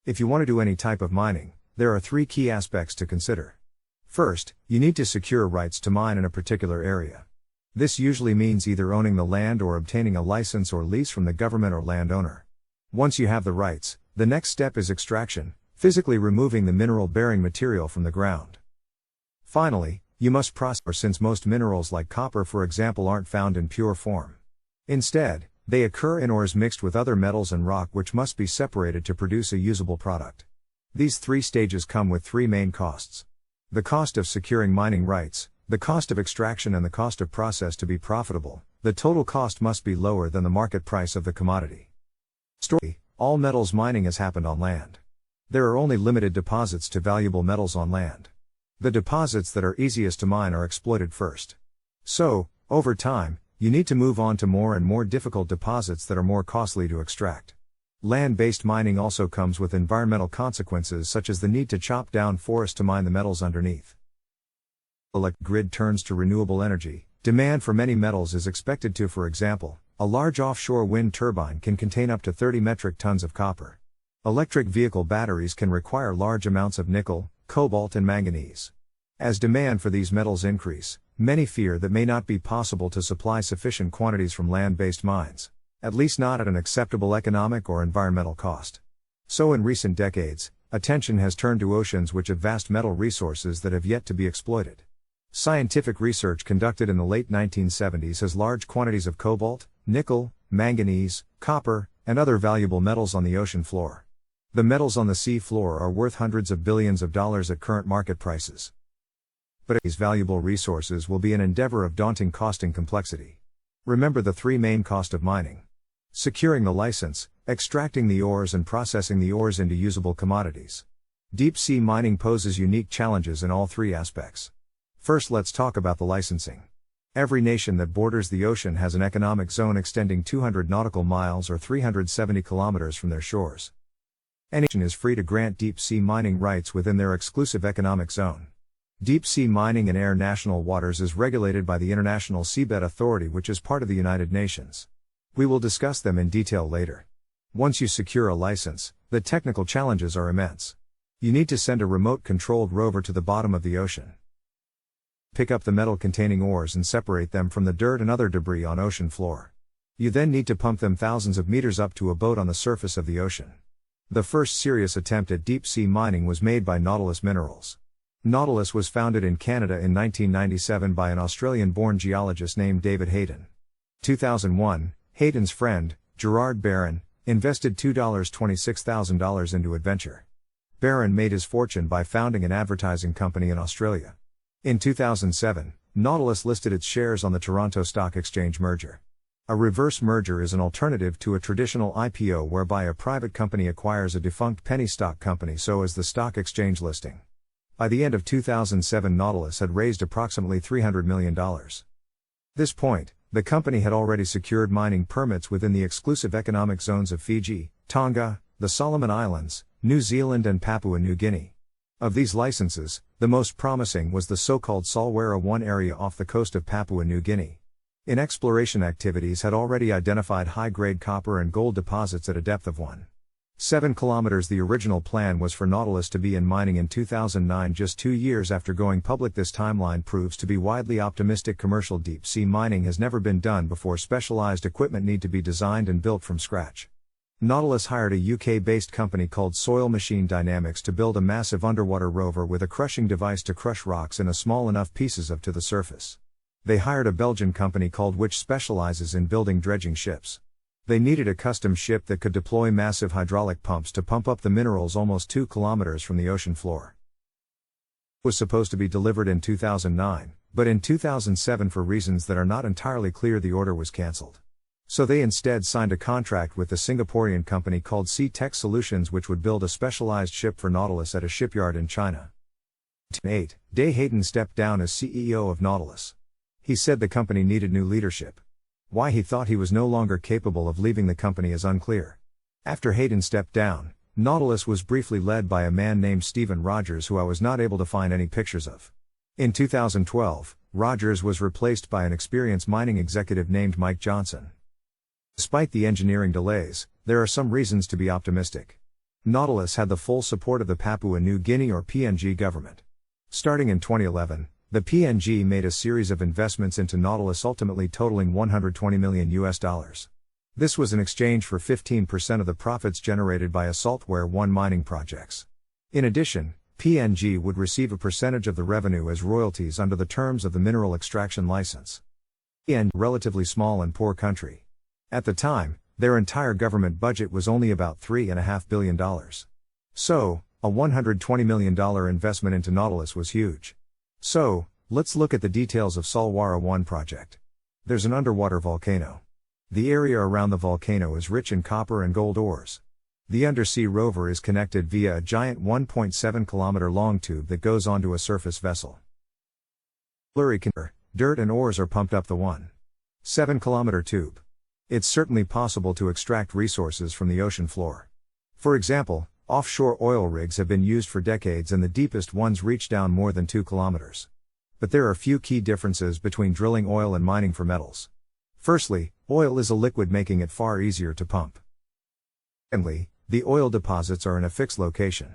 If you want to do any type of mining, there are three key aspects to consider. First, you need to secure rights to mine in a particular area. This usually means either owning the land or obtaining a license or lease from the government or landowner. Once you have the rights, the next step is extraction, physically removing the mineral-bearing material from the ground. Finally, you must process, since most minerals like copper for example aren't found in pure form. Instead, they occur in ores mixed with other metals and rock which must be separated to produce a usable product. These three stages come with three main costs. The cost of securing mining rights, the cost of extraction and the cost of process. To be profitable, the total cost must be lower than the market price of the commodity. Story: all metals mining has happened on land. There are only limited deposits to valuable metals on land. The deposits that are easiest to mine are exploited first. So, over time, you need to move on to more and more difficult deposits that are more costly to extract. Land-based mining also comes with environmental consequences such as the need to chop down forests to mine the metals underneath. Electric grid turns to renewable energy. Demand for many metals is expected to, for example, a large offshore wind turbine can contain up to 30 metric tons of copper. Electric vehicle batteries can require large amounts of nickel, cobalt and manganese. As demand for these metals increase, many fear that may not be possible to supply sufficient quantities from land-based mines, at least not at an acceptable economic or environmental cost. So in recent decades, attention has turned to oceans which have vast metal resources that have yet to be exploited. Scientific research conducted in the late 1970s has large quantities of cobalt, nickel, manganese, copper, and other valuable metals on the ocean floor. The metals on the sea floor are worth hundreds of billions of dollars at current market prices. But these valuable resources will be an endeavor of daunting cost and complexity. Remember the three main costs of mining: securing the license, extracting the ores and processing the ores into usable commodities. Deep-sea mining poses unique challenges in all three aspects. First, let's talk about the licensing. Every nation that borders the ocean has an economic zone extending 200 nautical miles or 370 kilometers from their shores. Any nation is free to grant deep-sea mining rights within their exclusive economic zone. Deep-sea mining in air national waters is regulated by the International Seabed Authority, which is part of the United Nations. We will discuss them in detail later. Once you secure a license, the technical challenges are immense. You need to send a remote-controlled rover to the bottom of the ocean, pick up the metal-containing ores and separate them from the dirt and other debris on ocean floor. You then need to pump them thousands of meters up to a boat on the surface of the ocean. The first serious attempt at deep-sea mining was made by Nautilus Minerals. Nautilus was founded in Canada in 1997 by an Australian-born geologist named David Hayden. 2001, Hayden's friend, Gerard Barron, invested $26,000 into adventure. Barron made his fortune by founding an advertising company in Australia. In 2007, Nautilus listed its shares on the Toronto Stock Exchange merger. A reverse merger is an alternative to a traditional IPO whereby a private company acquires a defunct penny stock company so as the stock exchange listing. By the end of 2007, Nautilus had raised approximately $300 million. At this point, the company had already secured mining permits within the exclusive economic zones of Fiji, Tonga, the Solomon Islands, New Zealand and Papua New Guinea. Of these licenses, the most promising was the so-called Solwara 1 area off the coast of Papua New Guinea. In exploration activities had already identified high-grade copper and gold deposits at a depth of 1.7 kilometers. The original plan was for Nautilus to be in mining in 2009, just 2 years after going public. This timeline proves to be widely optimistic. Commercial deep-sea mining has never been done before. Specialized equipment need to be designed and built from scratch. Nautilus hired a UK-based company called Soil Machine Dynamics to build a massive underwater rover with a crushing device to crush rocks in a small enough pieces up to the surface. They hired a Belgian company called which specializes in building dredging ships. They needed a custom ship that could deploy massive hydraulic pumps to pump up the minerals almost 2 kilometers from the ocean floor. It was supposed to be delivered in 2009, but in 2007, for reasons that are not entirely clear, the order was cancelled. So they instead signed a contract with the Singaporean company called Sea Tech Solutions, which would build a specialized ship for Nautilus at a shipyard in China. 8. Day Hayden stepped down as CEO of Nautilus. He said the company needed new leadership. Why he thought he was no longer capable of leaving the company is unclear. After Hayden stepped down, Nautilus was briefly led by a man named Stephen Rogers, who I was not able to find any pictures of. In 2012, Rogers was replaced by an experienced mining executive named Mike Johnson. Despite the engineering delays, there are some reasons to be optimistic. Nautilus had the full support of the Papua New Guinea or PNG government. Starting in 2011, the PNG made a series of investments into Nautilus, ultimately totaling $120 million. This was in exchange for 15% of the profits generated by Saltware 1 mining projects. In addition, PNG would receive a percentage of the revenue as royalties under the terms of the mineral extraction license. PNG, relatively small and poor country. At the time, their entire government budget was only about $3.5 billion. So, a $120 million investment into Nautilus was huge. So, let's look at the details of Saltware 1 project. There's an underwater volcano. The area around the volcano is rich in copper and gold ores. The undersea rover is connected via a giant 1.7 kilometer long tube that goes onto a surface vessel. Dirt and ores are pumped up the 1.7 kilometer tube. It's certainly possible to extract resources from the ocean floor. For example, offshore oil rigs have been used for decades and the deepest ones reach down more than 2 kilometers. But there are a few key differences between drilling oil and mining for metals. Firstly, oil is a liquid, making it far easier to pump. Secondly, the oil deposits are in a fixed location.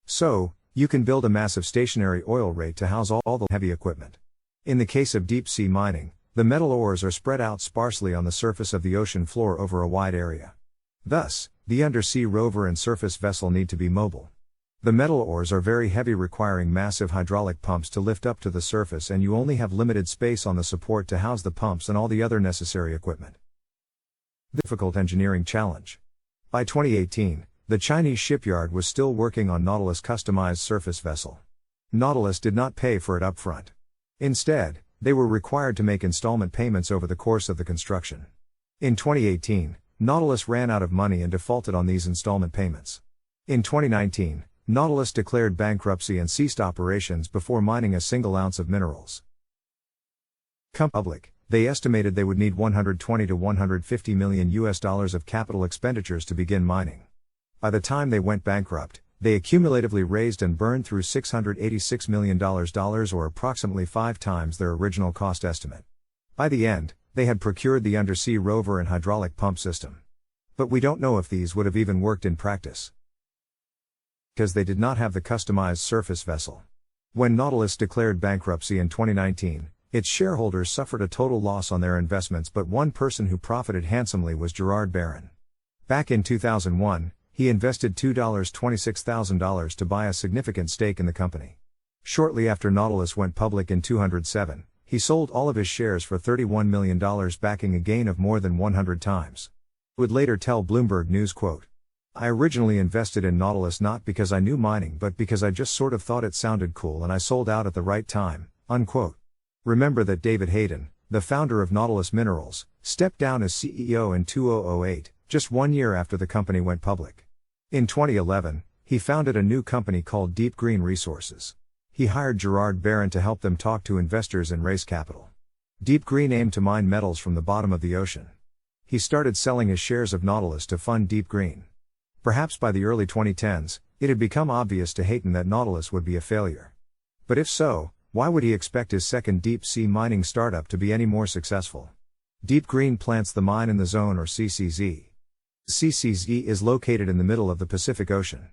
So, you can build a massive stationary oil rig to house all the heavy equipment. In the case of deep sea mining, the metal ores are spread out sparsely on the surface of the ocean floor over a wide area. Thus, the undersea rover and surface vessel need to be mobile. The metal ores are very heavy, requiring massive hydraulic pumps to lift up to the surface, and you only have limited space on the support to house the pumps and all the other necessary equipment. Difficult engineering challenge. By 2018, the Chinese shipyard was still working on Nautilus' customized surface vessel. Nautilus did not pay for it upfront. Instead, they were required to make installment payments over the course of the construction. In 2018, Nautilus ran out of money and defaulted on these installment payments. In 2019, Nautilus declared bankruptcy and ceased operations before mining a single ounce of minerals. Public, they estimated they would need $120 to $150 million of capital expenditures to begin mining. By the time they went bankrupt, they accumulatively raised and burned through $686 million, or approximately 5 times their original cost estimate. By the end, they had procured the undersea rover and hydraulic pump system. But we don't know if these would have even worked in practice, because they did not have the customized surface vessel. When Nautilus declared bankruptcy in 2019, its shareholders suffered a total loss on their investments, but one person who profited handsomely was Gerard Barron. Back in 2001, he invested $26,000 to buy a significant stake in the company. Shortly after Nautilus went public in 2007, he sold all of his shares for $31 million, backing a gain of more than 100 times. He would later tell Bloomberg News, quote, "I originally invested in Nautilus not because I knew mining, but because I just sort of thought it sounded cool, and I sold out at the right time," unquote. Remember that David Hayden, the founder of Nautilus Minerals, stepped down as CEO in 2008, just 1 year after the company went public. In 2011, he founded a new company called DeepGreen Resources. He hired Gerard Barron to help them talk to investors and raise capital. DeepGreen aimed to mine metals from the bottom of the ocean. He started selling his shares of Nautilus to fund DeepGreen. Perhaps by the early 2010s, it had become obvious to Hayden that Nautilus would be a failure. But if so, why would he expect his second deep-sea mining startup to be any more successful? DeepGreen plants the mine in the zone, or CCZ. CCZ is located in the middle of the Pacific Ocean.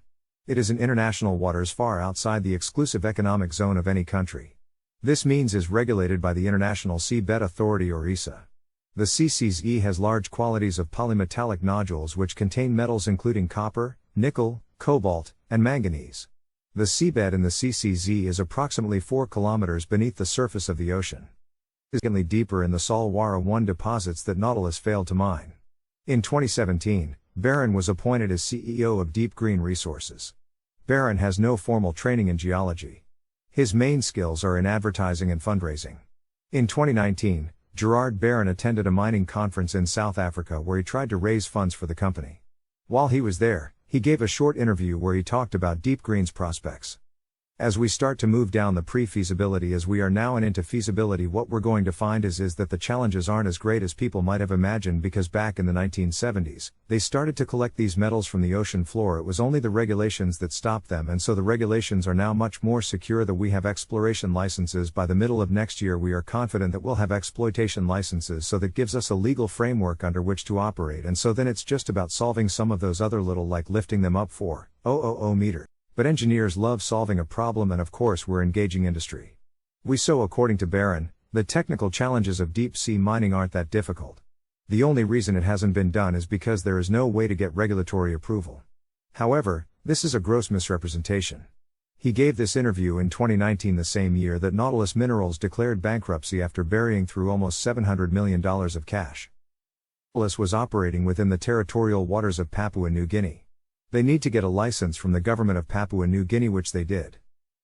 It is in international waters far outside the exclusive economic zone of any country. This means is regulated by the International Seabed Authority, or ISA. The CCZ has large quantities of polymetallic nodules which contain metals including copper, nickel, cobalt, and manganese. The seabed in the CCZ is approximately 4 kilometers beneath the surface of the ocean. It is significantly deeper in the Saltware 1 deposits that Nautilus failed to mine. In 2017, Barron was appointed as CEO of DeepGreen Resources. Barron has no formal training in geology. His main skills are in advertising and fundraising. In 2019, Gerard Barron attended a mining conference in South Africa where he tried to raise funds for the company. While he was there, he gave a short interview where he talked about DeepGreen's prospects. As we start to move down the pre-feasibility as we are now and into feasibility, what we're going to find is that the challenges aren't as great as people might have imagined, because back in the 1970s, they started to collect these metals from the ocean floor. It was only the regulations that stopped them, and so the regulations are now much more secure. That we have exploration licenses. By the middle of next year we are confident that we'll have exploitation licenses, so that gives us a legal framework under which to operate, and so then it's just about solving some of those other little, like lifting them up 4 meter. But engineers love solving a problem, and of course we're engaging industry. According to Barron, the technical challenges of deep-sea mining aren't that difficult. The only reason it hasn't been done is because there is no way to get regulatory approval. However, this is a gross misrepresentation. He gave this interview in 2019, the same year that Nautilus Minerals declared bankruptcy after burying through almost $700 million of cash. Nautilus was operating within the territorial waters of Papua New Guinea. They need to get a license from the government of Papua New Guinea, which they did.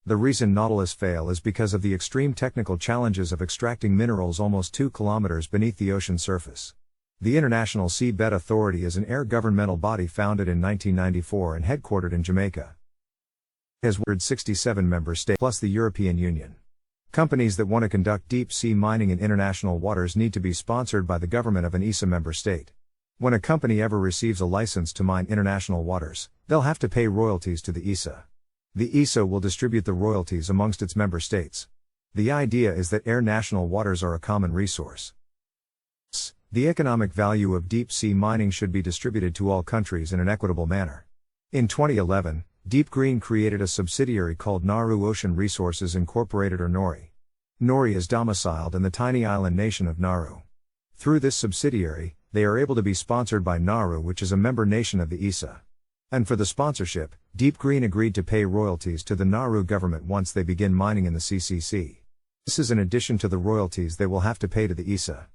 The reason Nautilus failed is because of the extreme technical challenges of extracting minerals almost 2 kilometers beneath the ocean surface. The International Seabed Authority is an air-governmental body founded in 1994 and headquartered in Jamaica. It has 167 member states plus the European Union. Companies that want to conduct deep-sea mining in international waters need to be sponsored by the government of an ESA member state. When a company ever receives a license to mine international waters, they'll have to pay royalties to the ESA. The ESA will distribute the royalties amongst its member states. The idea is that air national waters are a common resource. The economic value of deep-sea mining should be distributed to all countries in an equitable manner. In 2011, DeepGreen created a subsidiary called Nauru Ocean Resources Incorporated, or NORI. NORI is domiciled in the tiny island nation of Nauru. Through this subsidiary, they are able to be sponsored by Nauru, which is a member nation of the ESA. And for the sponsorship, DeepGreen agreed to pay royalties to the Nauru government once they begin mining in the CCC. This is in addition to the royalties they will have to pay to the ESA.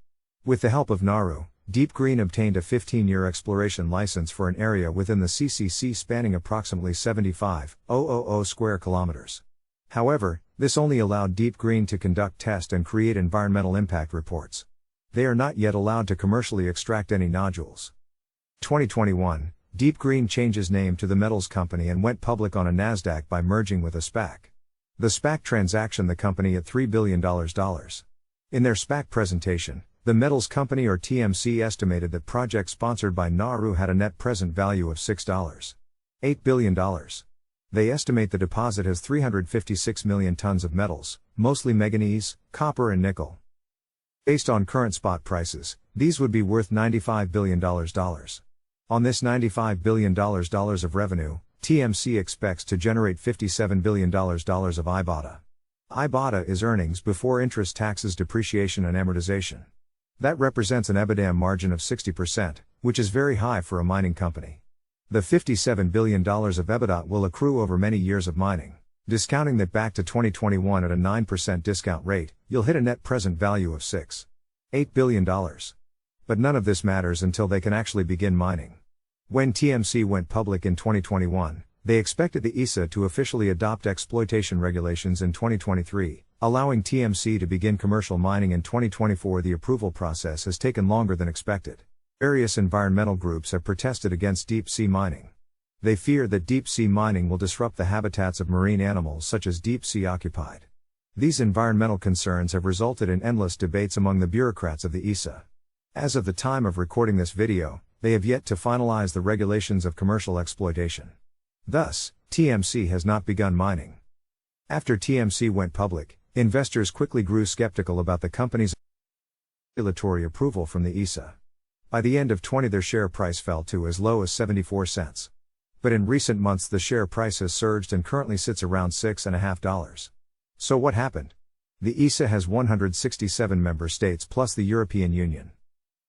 With the help of Nauru, DeepGreen obtained a 15-year exploration license for an area within the CCC spanning approximately 75,000 square kilometers. However, this only allowed DeepGreen to conduct tests and create environmental impact reports. They are not yet allowed to commercially extract any nodules. 2021, DeepGreen changes name to the Metals Company and went public on a Nasdaq by merging with a SPAC. The SPAC transaction the company at $3 billion. In their SPAC presentation, the Metals Company, or TMC, estimated that projects sponsored by Nauru had a net present value of $6.8 billion. They estimate the deposit has 356 million tons of metals, mostly manganese, copper and nickel. Based on current spot prices, these would be worth $95 billion. On this $95 billion of revenue, TMC expects to generate $57 billion of IBATA. IBATA is earnings before interest, taxes, depreciation and amortization. That represents an EBITDA margin of 60%, which is very high for a mining company. The $57 billion of EBITDA will accrue over many years of mining. Discounting that back to 2021 at a 9% discount rate, you'll hit a net present value of $6.8 billion. But none of this matters until they can actually begin mining. When TMC went public in 2021, they expected the ESA to officially adopt exploitation regulations in 2023, allowing TMC to begin commercial mining in 2024. The approval process has taken longer than expected. Various environmental groups have protested against deep-sea mining. They fear that deep-sea mining will disrupt the habitats of marine animals such as deep-sea occupied. These environmental concerns have resulted in endless debates among the bureaucrats of the ESA. As of the time of recording this video, they have yet to finalize the regulations of commercial exploitation. Thus, TMC has not begun mining. After TMC went public, investors quickly grew skeptical about the company's regulatory approval from the ESA. By the end of 2020, their share price fell to as low as 74 cents. But in recent months the share price has surged and currently sits around $6.50. So what happened? The ESA has 167 member states plus the European Union.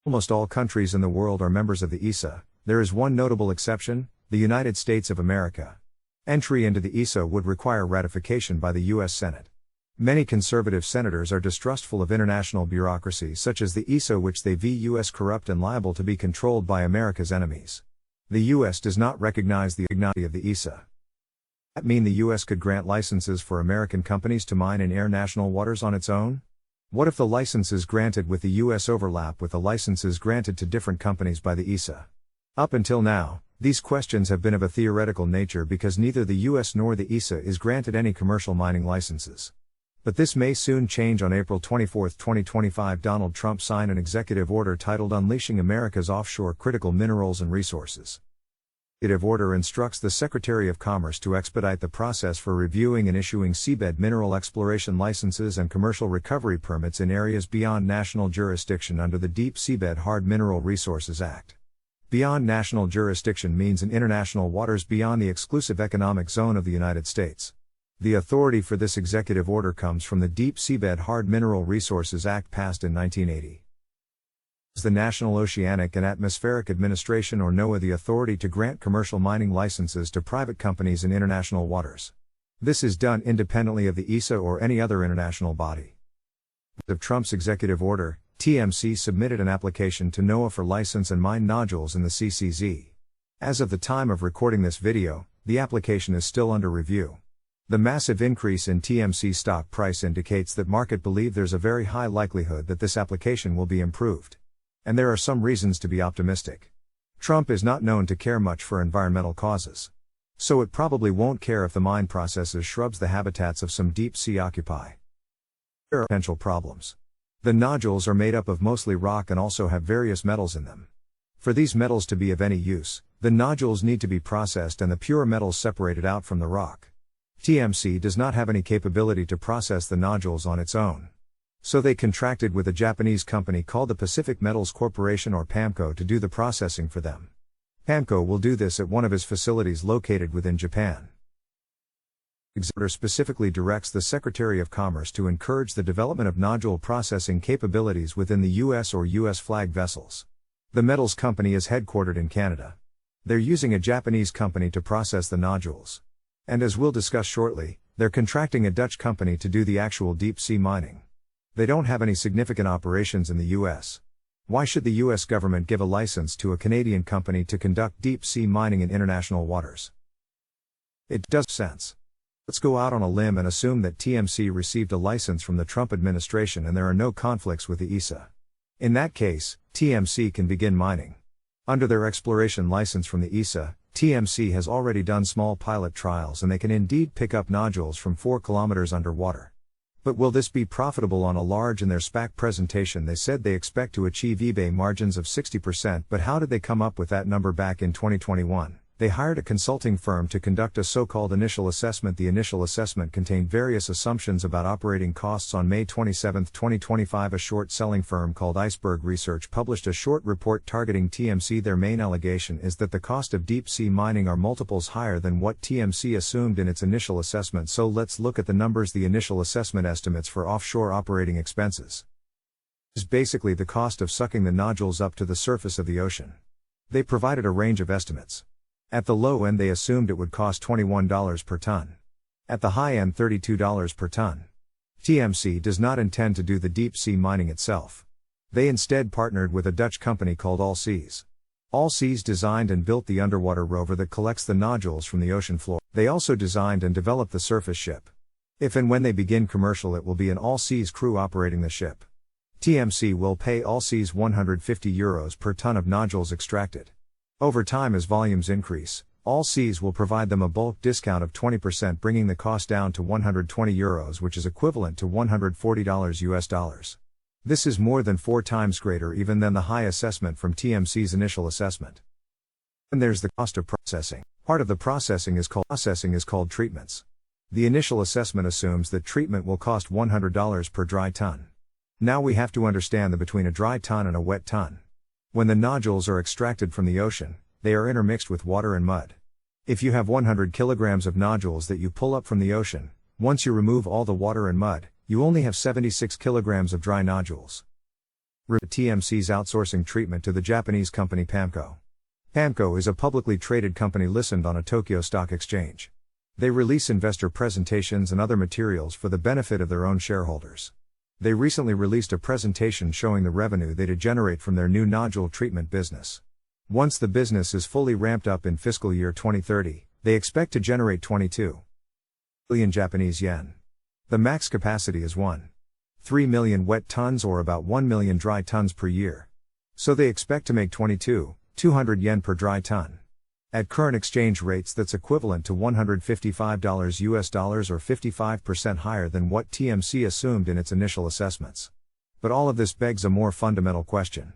Almost all countries in the world are members of the ESA. There is one notable exception, the United States of America. Entry into the ESA would require ratification by the U.S. Senate. Many conservative senators are distrustful of international bureaucracy such as the ESA, which they view as corrupt and liable to be controlled by America's enemies. The U.S. does not recognize the dignity of the ESA. That mean the U.S. could grant licenses for American companies to mine in air national waters on its own? What if the licenses granted with the U.S. overlap with the licenses granted to different companies by the ESA? Up until now, these questions have been of a theoretical nature because neither the U.S. nor the ESA is granted any commercial mining licenses. But this may soon change. On April 24, 2025, Donald Trump signed an executive order titled Unleashing America's Offshore Critical Minerals and Resources. The executive order instructs the Secretary of Commerce to expedite the process for reviewing and issuing seabed mineral exploration licenses and commercial recovery permits in areas beyond national jurisdiction under the Deep Seabed Hard Mineral Resources Act. Beyond national jurisdiction means in international waters beyond the exclusive economic zone of the United States. The authority for this executive order comes from the Deep Seabed Hard Mineral Resources Act passed in 1980. The National Oceanic and Atmospheric Administration or NOAA the authority to grant commercial mining licenses to private companies in international waters. This is done independently of the ESA or any other international body. Of Trump's executive order, TMC submitted an application to NOAA for license and mine nodules in the CCZ. As of the time of recording this video, the application is still under review. The massive increase in TMC stock price indicates that market believe there's a very high likelihood that this application will be improved. And there are some reasons to be optimistic. Trump is not known to care much for environmental causes. So it probably won't care if the mine processes shrubs the habitats of some deep sea occupy. There are potential problems. The nodules are made up of mostly rock and also have various metals in them. For these metals to be of any use, the nodules need to be processed and the pure metals separated out from the rock. TMC does not have any capability to process the nodules on its own. So they contracted with a Japanese company called the Pacific Metals Corporation or PAMCO to do the processing for them. PAMCO will do this at one of his facilities located within Japan. Order specifically directs the Secretary of Commerce to encourage the development of nodule processing capabilities within the U.S. or U.S. flag vessels. The metals company is headquartered in Canada. They're using a Japanese company to process the nodules. And as we'll discuss shortly, they're contracting a Dutch company to do the actual deep sea mining. They don't have any significant operations in the U.S. Why should the U.S. government give a license to a Canadian company to conduct deep sea mining in international waters? It does sense. Let's go out on a limb and assume that TMC received a license from the Trump administration and there are no conflicts with the ESA. In that case, TMC can begin mining. Under their exploration license from the ESA, TMC has already done small pilot trials and they can indeed pick up nodules from 4 kilometers underwater. But will this be profitable on a large? In their SPAC presentation they said they expect to achieve eBay margins of 60%, but how did they come up with that number back in 2021? They hired a consulting firm to conduct a so-called initial assessment. The initial assessment contained various assumptions about operating costs. On May 27, 2025, a short-selling firm called Iceberg Research published a short report targeting TMC. Their main allegation is that the cost of deep-sea mining are multiples higher than what TMC assumed in its initial assessment. So let's look at the numbers. The initial assessment estimates for offshore operating expenses is basically the cost of sucking the nodules up to the surface of the ocean. They provided a range of estimates. At the low end they assumed it would cost $21 per ton. At the high end $32 per ton. TMC does not intend to do the deep sea mining itself. They instead partnered with a Dutch company called Allseas. Allseas designed and built the underwater rover that collects the nodules from the ocean floor. They also designed and developed the surface ship. If and when they begin commercial, it will be an Allseas crew operating the ship. TMC will pay Allseas €150 per ton of nodules extracted. Over time, as volumes increase, Allseas will provide them a bulk discount of 20%, bringing the cost down to €120, which is equivalent to $140 US. This is more than 4 times greater even than the high assessment from TMC's initial assessment. And there's the cost of processing. Part of the processing is called treatments. The initial assessment assumes that treatment will cost $100 per dry ton. Now we have to understand the between a dry ton and a wet ton. When the nodules are extracted from the ocean, they are intermixed with water and mud. If you have 100 kilograms of nodules that you pull up from the ocean, once you remove all the water and mud, you only have 76 kilograms of dry nodules. TMC's outsourcing treatment to the Japanese company PAMCO. PAMCO is a publicly traded company listed on a Tokyo stock exchange. They release investor presentations and other materials for the benefit of their own shareholders. They recently released a presentation showing the revenue they'd generate from their new nodule treatment business. Once the business is fully ramped up in fiscal year 2030, they expect to generate 22 billion Japanese yen. The max capacity is 1.3 million wet tons or about 1 million dry tons per year. So they expect to make 22,200 yen per dry ton. At current exchange rates, that's equivalent to $155 US or 55% higher than what TMC assumed in its initial assessments. But all of this begs a more fundamental question.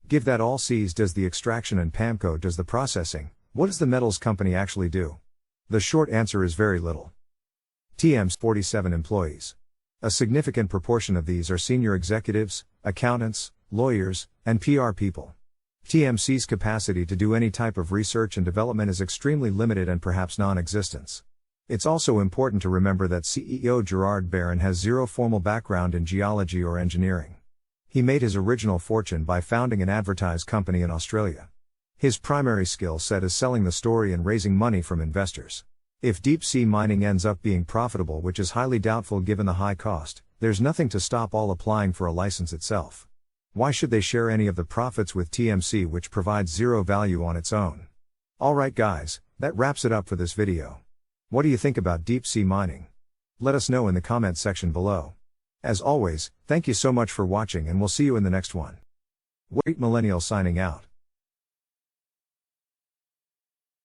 Give that Allseas does the extraction and PAMCO does the processing, what does the metals company actually do? The short answer is very little. TM's 47 employees. A significant proportion of these are senior executives, accountants, lawyers, and PR people. TMC's capacity to do any type of research and development is extremely limited and perhaps non-existent. It's also important to remember that CEO Gerard Barron has zero formal background in geology or engineering. He made his original fortune by founding an advertise company in Australia. His primary skill set is selling the story and raising money from investors. If deep-sea mining ends up being profitable, which is highly doubtful given the high cost, there's nothing to stop all applying for a license itself. Why should they share any of the profits with TMC, which provides zero value on its own? Alright guys, that wraps it up for this video. What do you think about deep-sea mining? Let us know in the comments section below. As always, thank you so much for watching and we'll see you in the next one. Wait Millennial signing out.